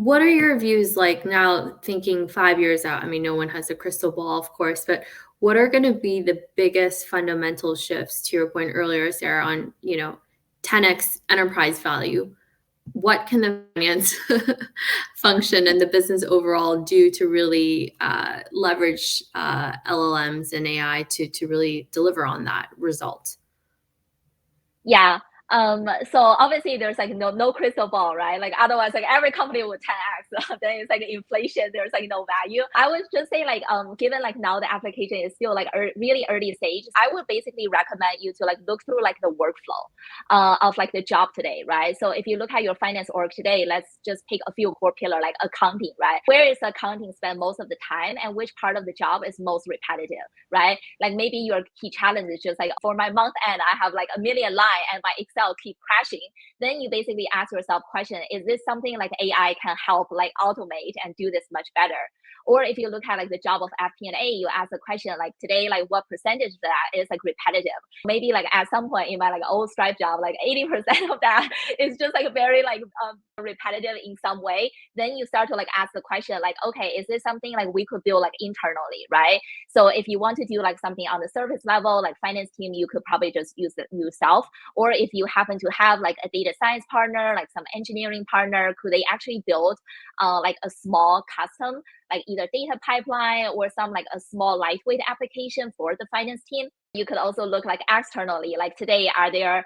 What are your views like now thinking 5 years out? I mean, no one has a crystal ball, of course, but what are going to be the biggest fundamental shifts to your point earlier, Sarah, on, 10x enterprise value? What can the finance function and the business overall do to really leverage LLMs and AI to really deliver on that result? Yeah. So obviously there's like no crystal ball, right? Like otherwise like every company would 10x. Then it's like inflation, there's like no value. I would just say like given like now the application is still like really early stage, I would basically recommend you to like look through like the workflow of like the job today, right? So if you look at your finance org today, let's just pick a few core pillar like accounting, right? Where is accounting spend most of the time and which part of the job is most repetitive, right? Like maybe your key challenge is just like for my month end, I have like a million line and my Excel keep crashing. Then you basically ask yourself question, is this something like AI can help like automate and do this much better? Or if you look at like the job of FP&A, you ask the question like today, like what percentage of that is like repetitive? Maybe like at some point in my like old Stripe job, like 80% of that is just like very like repetitive in some way. Then you start to like ask the question like, okay, is this something like we could build like internally, right? So if you want to do like something on the service level, like finance team, you could probably just use it yourself. Or if you happen to have like a data science partner, like some engineering partner, could they actually build like a small custom, like either data pipeline or some like a small lightweight application for the finance team? You could also look like externally, like today, are there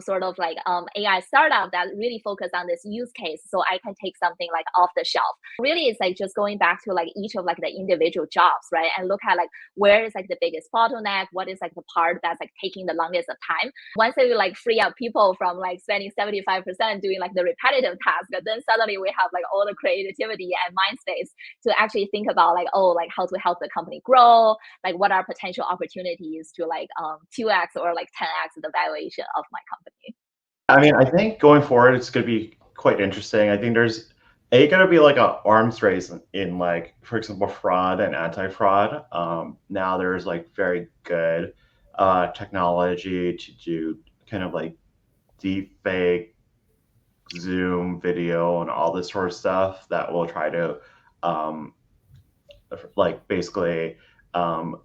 sort of like AI startup that really focus on this use case so I can take something like off the shelf. Really, it's like just going back to like each of like the individual jobs, right? And look at like where is like the biggest bottleneck, what is like the part that's like taking the longest of time. Once you like free up people from like spending 75% doing like the repetitive task, then suddenly we have like all the creativity and mind space to actually think about like, oh, like how to help the company grow, like what are potential opportunities to like 2x or like 10x the valuation of my company. I mean, I think going forward, it's going to be quite interesting. I think there's going to be like a arms race in like, for example, fraud and anti-fraud. Now there's like very good technology to do kind of like deepfake, Zoom video, and all this sort of stuff that will try to um, like basically um,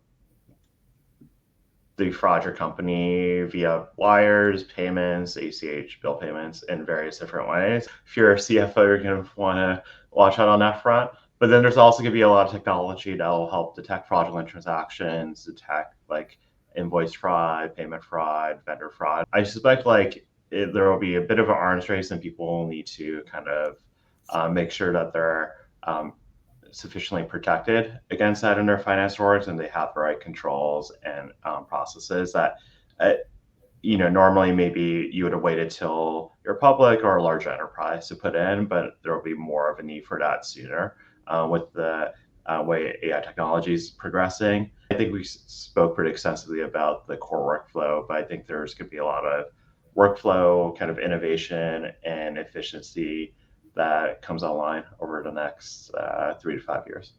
defraud your company via wires, payments, ACH bill payments in various different ways. If you're a CFO, you're going to want to watch out on that front. But then there's also going to be a lot of technology that will help detect fraudulent transactions, detect like invoice fraud, payment fraud, vendor fraud. I suspect like there will be a bit of an arms race, and people will need to kind of make sure that they're sufficiently protected against that in their finance orgs, and they have the right controls and processes that, normally maybe you would have waited till you're public or a large enterprise to put in, but there will be more of a need for that sooner with the way AI technology is progressing. I think we spoke pretty extensively about the core workflow, but I think there's going to be a lot of workflow kind of innovation and efficiency that comes online over the next 3 to 5 years.